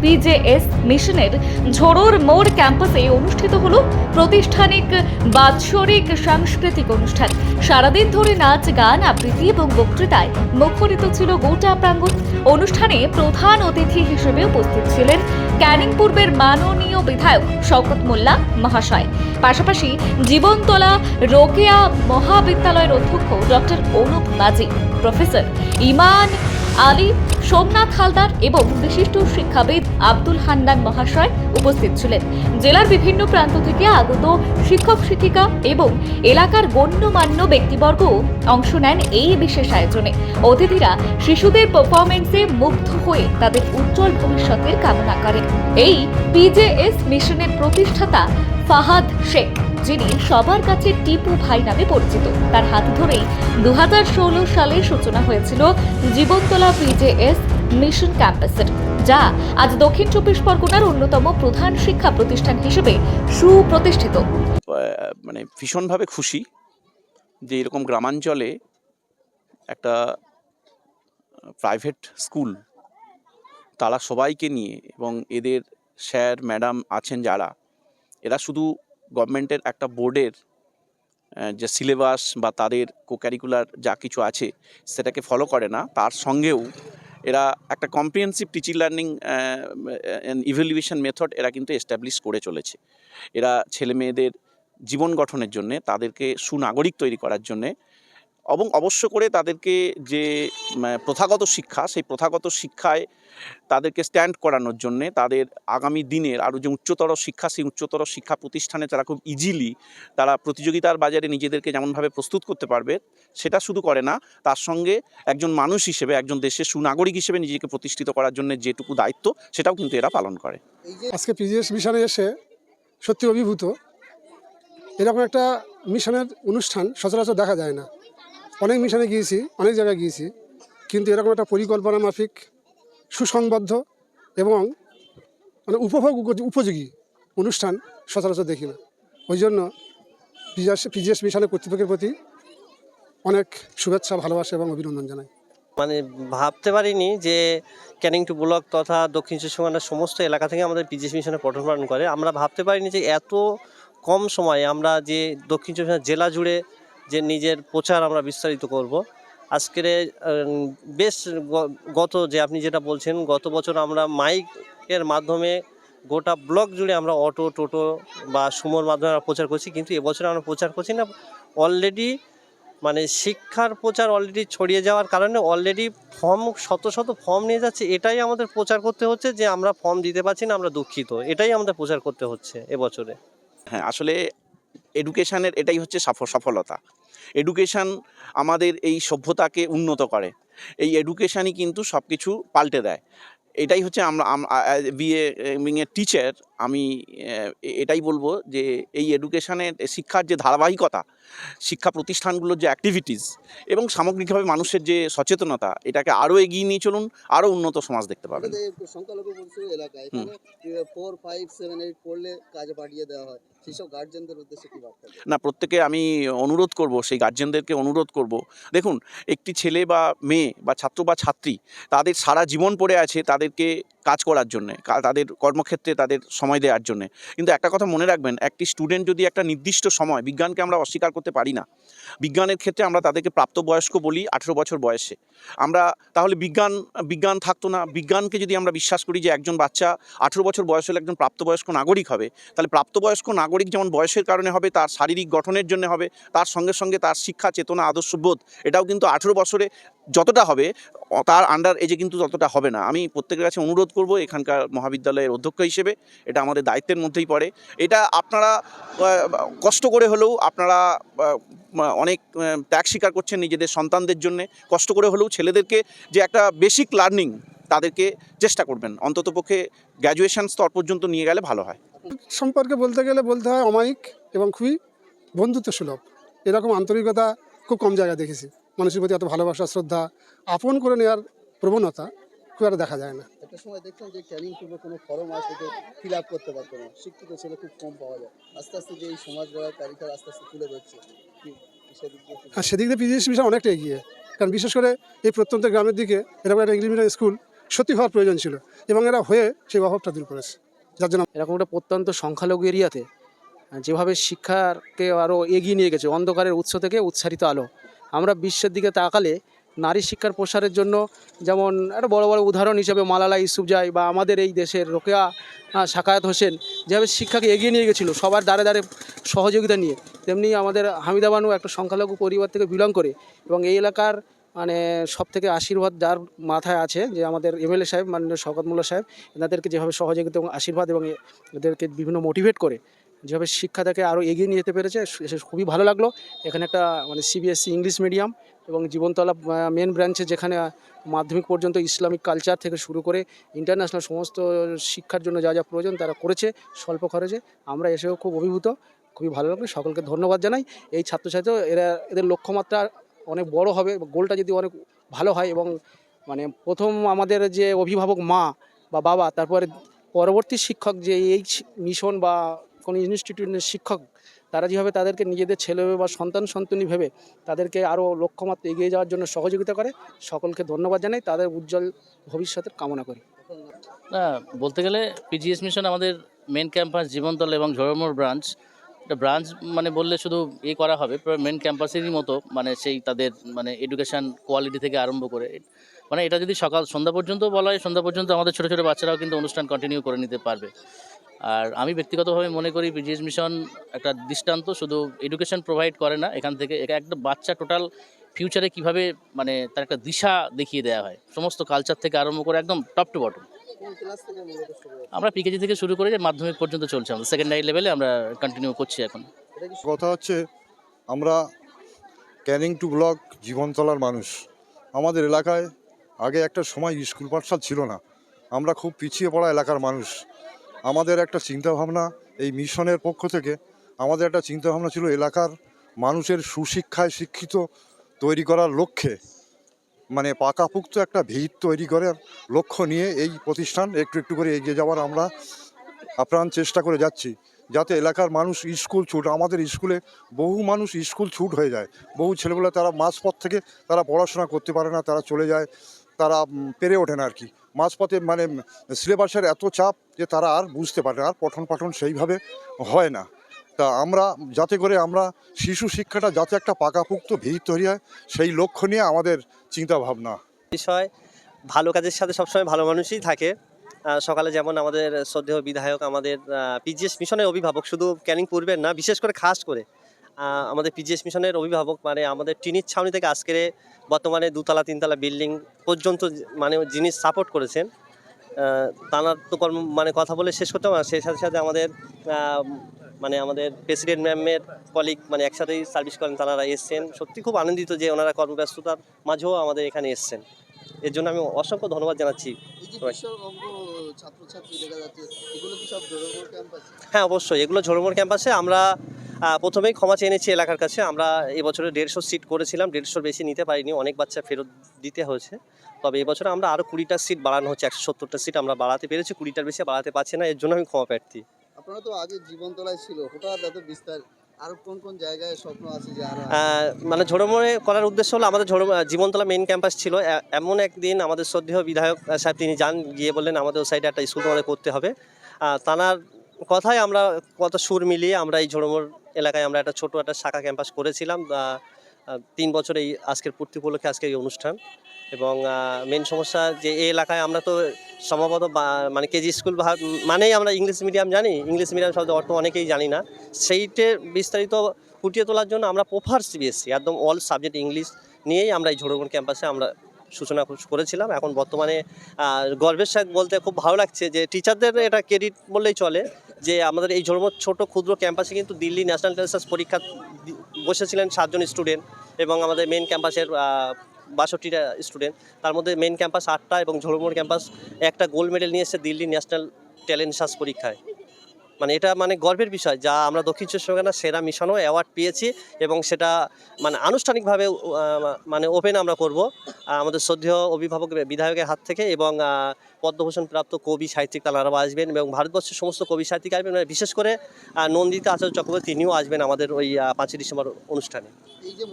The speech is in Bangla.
পিজেএস মিশনের ঝোড়োর মোড় ক্যাম্পাসে অনুষ্ঠিত হলো প্রতিষ্ঠানিক বাৎসরিক সাংস্কৃতিক অনুষ্ঠান। সারাদিন ধরে নাচ, গান, আবৃত্তি এবং বক্তৃতায় মুখরিত ছিল গোটা প্রাঙ্গণ। অনুষ্ঠানে প্রধান অতিথি হিসেবে উপস্থিত ছিলেন ক্যানিং পূর্বের মাননীয় বিধায়ক শওকত মোল্লা মহাশয়। পাশাপাশি জীবনতলা রোকেয়া মহাবিদ্যালয়ের অধ্যক্ষ ডক্টর অনুপ মাঝি, প্রফেসর ইমান আলী, সোমনাথ হালদার এবং বিশিষ্ট শিক্ষাবিদ আব্দুল হান্নান মহাশয় উপস্থিত ছিলেন। জেলার বিভিন্ন প্রান্ত থেকে আগত শিক্ষক শিক্ষিকা এবং এলাকার গণ্যমান্য ব্যক্তিবর্গ অংশ নেন এই বিশেষ আয়োজনে। অতিথিরা শিশুদের পারফরমেন্সে মুগ্ধ হয়ে তাদের উজ্জ্বল ভবিষ্যতের কামনা করেন। এই পিজেএস মিশনের প্রতিষ্ঠাতা ফাহাদ শেখ, যিনি সবার কাছে টিপু ভাই নামে পরিচিত, তার হাত ধরেই 2016 সালে সূচনা হয়েছিল জীবনতলা পিজেএস মিশন ক্যাম্পাসের, যা আজ দক্ষিণ চব্বিশ পরগনার অন্যতম প্রধান শিক্ষা প্রতিষ্ঠান হিসেবে সুপ্রতিষ্ঠিত। মানে ভীষণভাবে খুশি যে এরকম গ্রামাঞ্চলে একটা প্রাইভেট স্কুল তারা সবাইকে নিয়ে, এবং এদের স্যার ম্যাডাম আছেন যারা, এরা শুধু গভর্নমেন্টের একটা বোর্ডের যে সিলেবাস বা তাদের কোকারিকুলার যা কিছু আছে সেটাকে ফলো করে না, তার সঙ্গেও এরা একটা comprehensive teaching learning evaluation method এরা কিন্তু এস্টাবলিশ করে চলেছে। এরা ছেলে মেয়েদের জীবন গঠনের জন্যে, তাদেরকে সুনাগরিক তৈরি করার জন্যে, এবং অবশ্য করে তাদেরকে যে প্রথাগত শিক্ষা, সেই প্রথাগত শিক্ষায় তাদেরকে স্ট্যান্ড করানোর জন্যে, তাদের আগামী দিনের আরও যে উচ্চতর শিক্ষা, সেই উচ্চতর শিক্ষা প্রতিষ্ঠানে তারা খুব ইজিলি তারা প্রতিযোগিতার বাজারে নিজেদেরকে যেমনভাবে প্রস্তুত করতে পারবে, সেটা শুধু করে না, তার সঙ্গে একজন মানুষ হিসেবে, একজন দেশের সুনাগরিক হিসেবে নিজেকে প্রতিষ্ঠিত করার জন্য যেটুকু দায়িত্ব, সেটাও কিন্তু এরা পালন করে। আজকে পিজিএস মিশনে এসে সত্যি অভিভূত। এরকম একটা মিশনের অনুষ্ঠান সচরাচর দেখা যায় না। অনেক মিশনে গিয়েছি, অনেক জায়গায় গিয়েছি, কিন্তু এরকম একটা পরিকল্পনা মাফিক, সুসংবদ্ধ এবং মানে উপভোগ উপযোগী অনুষ্ঠান সচরাচর দেখি না। ওই জন্য পিজিএস মিশনের কর্তৃপক্ষের প্রতি অনেক শুভেচ্ছা, ভালোবাসা এবং অভিনন্দন জানাই। মানে ভাবতে পারিনি যে ক্যানিং টু ব্লক তথা দক্ষিণ চব্বিশ পরগনার সমস্ত এলাকা থেকে আমাদের পিজিএস মিশনে পঠন পালন করে। আমরা ভাবতে পারিনি যে এত কম সময়ে আমরা যে দক্ষিণ চব্বিশ পরগনা জেলা জুড়ে যে নিজের প্রচার আমরা বিস্তারিত করব। আজকের বেশ গত যে আপনি যেটা বলছেন, গত বছর আমরা মাইকের মাধ্যমে গোটা ব্লক জুড়ে আমরা অটো, টোটো বা সুমোর মাধ্যমে আমরা প্রচার করছি, কিন্তু এবছর আমরা প্রচার করছি না। অলরেডি মানে শিক্ষার প্রচার অলরেডি ছড়িয়ে যাওয়ার কারণে অলরেডি ফর্ম শত শত ফর্ম নিয়ে যাচ্ছে। এটাই আমাদের প্রচার করতে হচ্ছে যে আমরা ফর্ম দিতে পারছি না, আমরা দুঃখিত। এটাই আমাদের প্রচার করতে হচ্ছে এবছরে। হ্যাঁ, আসলে এডুকেশানের এটাই হচ্ছে সফলতা। এডুকেশান আমাদের এই সভ্যতাকে উন্নত করে। এই এডুকেশানই কিন্তু সব কিছু পাল্টে দেয়। এটাই হচ্ছে আমরা বিং এ টিচার, আমি এটাই বলবো যে এই এডুকেশানের শিক্ষার যে ধারাবাহিকতা, শিক্ষা প্রতিষ্ঠানগুলোর যে অ্যাক্টিভিটিস এবং সামগ্রিকভাবে মানুষের যে সচেতনতা, এটাকে আরও এগিয়ে নিয়ে চলুন, আরও উন্নত সমাজ দেখতে পাবেন। সংখ্যালঘু এলাকায় 4, 5, 7, 8 পড়লে কাজে পাঠিয়ে দেওয়া হয়, সেসব গার্জেনদের উদ্দেশ্যে কি বার্তা? না, প্রত্যেকে আমি অনুরোধ করব, সেই গার্জেনদেরকে অনুরোধ করব, দেখুন, একটি ছেলে বা মেয়ে বা ছাত্র বা ছাত্রী, তাদের সারা জীবন পড়ে আছে তাদেরকে কাজ করার জন্যে, তাদের কর্মক্ষেত্রে তাদের সময় দেওয়ার জন্যে। কিন্তু একটা কথা মনে রাখবেন, একটি স্টুডেন্ট যদি একটা নির্দিষ্ট সময়, বিজ্ঞানকে আমরা অস্বীকার করতে পারি না, বিজ্ঞানের ক্ষেত্রে আমরা তাদেরকে প্রাপ্তবয়স্ক বলি 18 বছর বয়সে। আমরা তাহলে বিজ্ঞান থাকতো না। বিজ্ঞানকে যদি আমরা বিশ্বাস করি যে একজন বাচ্চা 18 বছর বয়স হলে একজন প্রাপ্তবয়স্ক নাগরিক হবে, তাহলে প্রাপ্তবয়স্ক নাগরিক যেমন বয়সের কারণে হবে, তার শারীরিক গঠনের জন্য হবে, তার সঙ্গে সঙ্গে তার শিক্ষা, চেতনা, আদর্শবোধ, এটাও কিন্তু 18 বছরে যতটা হবে, তার আন্ডার এজে কিন্তু ততটা হবে না। আমি প্রত্যেকের কাছে অনুরোধ করব, এখানকার মহাবিদ্যালয়ের অধ্যক্ষ হিসেবে এটা আমাদের দায়িত্বের মধ্যেই পড়ে। এটা আপনারা কষ্ট করে হলেও, আপনারা অনেক ত্যাগ স্বীকার করছেন নিজেদের সন্তানদের জন্যে, কষ্ট করে হলেও ছেলেদেরকে যে একটা বেসিক লার্নিং তাদেরকে চেষ্টা করবেন, অন্ততপক্ষে গ্র্যাজুয়েশন স্তর পর্যন্ত নিয়ে গেলে ভালো হয়। সম্পর্কে বলতে গেলে বলতে হয় অমায়িক এবং খুবই বন্ধুত্ব সুলভ। এরকম আন্তরিকতা খুব কম জায়গায় দেখেছি। মানুষের প্রতি এত ভালোবাসা, শ্রদ্ধা, আপন করে নেওয়ার প্রবণতা খুব একটা দেখা যায় না। একটা সময় দেখতাম যে ক্যানিং টুবে কোনো ফর্ম আসলে ফিল আপ করতে পারতো না, শিক্ষিত ছেলে খুব কম পাওয়া যায়। আস্তে আস্তে যে এই সমাজ গড়ার তালিকা আস্তে আস্তে তুলে ধরছে, হ্যাঁ, সেদিক দিয়ে পিজিএস মিশন অনেকটা এগিয়ে। কারণ বিশেষ করে এই প্রত্যন্ত গ্রামের দিকে এরকম একটা ইংলিশ মিডিয়াম স্কুল সত্যি হওয়ার প্রয়োজন ছিল, এবং এরা হয়ে সেই অভাবটা দূর করেছে, যার জন্য এরকম একটা প্রত্যন্ত সংখ্যালঘু এরিয়াতে যেভাবে শিক্ষাকে আরও এগিয়ে নিয়ে গেছে, অন্ধকারের উৎস থেকে উৎসারিত আলো। আমরা বিশ্বের দিকে তাকালে নারী শিক্ষার প্রসারের জন্য যেমন একটা বড় বড় উদাহরণ হিসেবে মালালা ইউসুফজাই বা আমাদের এই দেশের রোকেয়া সাকায়াত হোসেন যেভাবে শিক্ষাকে এগিয়ে নিয়ে গেছিলো সবার দ্বারে দ্বারে সহযোগিতা নিয়ে, তেমনি আমাদের হামিদা বানু একটা সংখ্যালঘু পরিবার থেকে বিলং করে, এবং এই এলাকার মানে সব থেকে আশীর্বাদ যার মাথায় আছে যে আমাদের এমএলএ সাহেব মাননীয় শওকত মোল্লা সাহেব, এনাদেরকে যেভাবে সহযোগিতা এবং আশীর্বাদ এবং এদেরকে বিভিন্ন মোটিভেট করে যেভাবে শিক্ষাটাকে আরও এগিয়ে নিয়ে যেতে পেরেছে, সে খুবই ভালো লাগলো। এখানে একটা মানে সিবিএসসি ইংলিশ মিডিয়াম এবং জীবনতলা মেন ব্রাঞ্চে যেখানে মাধ্যমিক পর্যন্ত ইসলামিক কালচার থেকে শুরু করে ইন্টারন্যাশনাল সমস্ত শিক্ষার জন্য যা যা প্রয়োজন তারা করেছে স্বল্প খরচে। আমরা এসেও খুব অভিভূত, খুবই ভালো লাগলো। সকলকে ধন্যবাদ জানাই। এই ছাত্রছাত্রী এদের লক্ষ্যমাত্রা অনেক বড় হবে, গোলটা যদি অনেক ভালো হয়, এবং মানে প্রথম আমাদের যে অভিভাবক মা বা বাবা, তারপরে পরবর্তী শিক্ষক যে এই মিশন বা কোনো ইনস্টিটিউটের শিক্ষক, তারা যেভাবে তাদেরকে নিজেদের ছেলে বা সন্তানী ভেবে তাদেরকে আরও লক্ষ্যমাত্রা এগিয়ে যাওয়ার জন্য সহযোগিতা করে, সকলকে ধন্যবাদ জানাই, তাদের উজ্জ্বল ভবিষ্যতের কামনা করি। না, বলতে গেলে পিজিএস মিশন আমাদের মেন ক্যাম্পাস জীবনতলা এবং ঝড়মোড় ব্রাঞ্চ, এটা ব্রাঞ্চ মানে বললে শুধু করা হবে, মেন ক্যাম্পাসেরই মতো, মানে সেই তাদের মানে এডুকেশান কোয়ালিটি থেকে আরম্ভ করে, মানে এটা যদি সকাল সন্ধ্যা পর্যন্ত বলা হয়, সন্ধ্যা পর্যন্ত আমাদের ছোটো ছোটো বাচ্চারাও কিন্তু অনুষ্ঠান কন্টিনিউ করে নিতে পারবে। আর আমি ব্যক্তিগতভাবে মনে করি পিজিএস মিশন একটা দৃষ্টান্ত, শুধু এডুকেশন প্রোভাইড করে না, এখান থেকে একটা বাচ্চা টোটাল ফিউচারে কিভাবে মানে তার একটা দিশা দেখিয়ে দেওয়া হয়, সমস্ত কালচার থেকে আরম্ভ করে একদম টপ টু বটম। কোন ক্লাস থেকে মূলত শুরু হচ্ছে? আমরা পিকেজি থেকে শুরু করে যে মাধ্যমিক পর্যন্ত চলছে, আমাদের সেকেন্ডারি লেভেলে আমরা কন্টিনিউ করছি এখন। এটা কি কথা হচ্ছে আমরা ক্যানিং টু ব্লক জীবনতলার মানুষ। আমাদের এলাকায় আগে একটা সময় স্কুল পাঠশালা ছিল না, আমরা খুব পিছিয়ে পড়া এলাকার মানুষ। আমাদের একটা চিন্তাভাবনা এই মিশনের পক্ষ থেকে, আমাদের একটা চিন্তাভাবনা ছিল এলাকার মানুষের সুশিক্ষায় শিক্ষিত তৈরি করার লক্ষ্যে, মানে পাকাপুক্ত একটা ভিত তৈরি করার লক্ষ্য নিয়ে এই প্রতিষ্ঠান একটু একটু করে এগিয়ে যাওয়ার আমরা আপ্রাণ চেষ্টা করে যাচ্ছি, যাতে এলাকার মানুষ স্কুল ছুট, আমাদের স্কুলে বহু মানুষ স্কুল ছুট হয়ে যায়, বহু ছেলেবেলা তারা মাঝপথ থেকে তারা পড়াশোনা করতে পারে না, তারা চলে যায়, তারা পেরে ওঠে না আর কি, মাঝপথে মানে সিলেবাসের এত চাপ যে তারা আর বুঝতে পারে না, আর পঠন পাঠন সেইভাবে হয় না। তা আমরা যাতে করে আমরা শিশু শিক্ষাটা যাতে একটা পাকাপুক্ত ভিত তৈরি হয়, সেই লক্ষ্য নিয়ে আমাদের চিন্তা ভাবনা। বিষয় ভালো কাজের সাথে সবসময় ভালো মানুষই থাকে। সকালে যেমন আমাদের শ্রদ্ধেয় বিধায়ক, আমাদের পিজিএস মিশনের অভিভাবক, শুধু ক্যানিং পূর্বের না, বিশেষ করে খাস করে আমাদের পিজিএস মিশনের অভিভাবক, মানে আমাদের টিনির ছাউনি থেকে আজকের বর্তমানে 2তলা 3তলা বিল্ডিং পর্যন্ত মানে জিনিস সাপোর্ট করেছেন। তাঁর তো কর্ম মানে কথা বলে শেষ করতে হবে না, সেই সাথে সাথে আমাদের মানে আমাদের প্রেসিডেন্ট ম্যামের কলিগ মানে একসাথেই সার্ভিস করেন, তারা এসছেন। সত্যি খুব আনন্দিত যে ওনারা কর্মব্যস্ততার মাঝেও আমাদের এখানে এসছেন, এর জন্য আমি অসংখ্য ধন্যবাদ জানাচ্ছি। এই যে বিশ্ববঙ্গ ছাত্রছাত্রী দেখা যাচ্ছে, এগুলো কি সব ঝড়মোড় ক্যাম্পাস? হ্যাঁ, অবশ্যই এগুলো ঝড়মোড় ক্যাম্পাসে। আমরা প্রথমেই ক্ষমা চেয়ে এনেছি এলাকার কাছে। আমরা এবছরে 150 সিট করেছিলাম, 150 বেশি নিতে পারিনি, অনেক বাচ্চা ফেরত দিতে হয়েছে। তবে এবছরে আমরা আরও 20টা সিট বাড়ানো হচ্ছে, 170টা সিট আমরা বাড়াতে পেরেছি, 20টার বেশি বাড়াতে পারছি না, এর জন্য আমি ক্ষমা প্রার্থী। আপনারা তো আগে জীবনতলায় ছিল, হঠাৎ এত বিস্তার, আর কোন কোন জায়গায় স্বপ্ন আছে যে আরো? মানে ঝড়মোড়ে করার উদ্দেশ্য হলো আমাদের জীবনতলা মেইন ক্যাম্পাস ছিল। এমন একদিন আমাদের শ্রদ্ধেয় বিধায়ক সাহেব তিনি যান, গিয়ে বললেন আমাদের ওই সাইডে একটা স্কুল আমাদের করতে হবে। তানার কথায় আমরা কত সুর মিলিয়ে আমরা এই ঝড়মোড় এলাকায় আমরা একটা ছোট একটা শাখা ক্যাম্পাস করেছিলাম। 3 বছর এই আজকের পূর্তি উপলক্ষে আজকের এই অনুষ্ঠান। এবং মেন সমস্যা যে এই এলাকায় আমরা তো সম্ভবত মানে কেজি স্কুল মানেই আমরা ইংলিশ মিডিয়াম জানি, ইংলিশ মিডিয়াম শব্দের অর্থ অনেকেই জানি না। সেইটে বিস্তারিত ফুটিয়ে তোলার জন্য আমরা প্রপার সিবিএসসি একদম অল সাবজেক্ট ইংলিশ নিয়েই আমরা এই ঝড়মোড় ক্যাম্পাসে আমরা সূচনা করেছিলাম। এখন বর্তমানে গর্বের সাথে বলতে খুব ভালো লাগছে যে টিচারদের এটা ক্রেডিট বললেই চলে, যে আমাদের এই ঝড়মোড় ছোট ক্ষুদ্র ক্যাম্পাসে কিন্তু দিল্লি ন্যাশনাল টেস্ট পরীক্ষা বসেছিলেন 7 জন স্টুডেন্ট, এবং আমাদের মেন ক্যাম্পাসের 62টা স্টুডেন্ট, তার মধ্যে মেন ক্যাম্পাস 8টা এবং ঝড়মোড় ক্যাম্পাস একটা গোল্ড মেডেল নিয়ে এসেছে দিল্লি ন্যাশনাল ট্যালেন্ট সার্চ পরীক্ষায়। মানে এটা মানে গর্বের বিষয়, যা আমরা দক্ষিণ চব্বিশ পরগনা সেরা মিশনও অ্যাওয়ার্ড পেয়েছি, এবং সেটা মানে আনুষ্ঠানিকভাবে মানে ওপেন আমরা করব আমাদের শ্রদ্ধেয় অভিভাবক বিধায়কের হাত থেকে, এবং পদ্মভূষণ প্রাপ্ত কবি সাহিত্যিক তাঁরাও আসবেন, এবং ভারতবর্ষের সমস্ত কবি সাহিত্যিক আসবেন, বিশেষ করে নন্দিতা আচার্য চক্রবর্তী তিনিও আসবেন আমাদের ওই 5ই ডিসেম্বর অনুষ্ঠানে। এই যে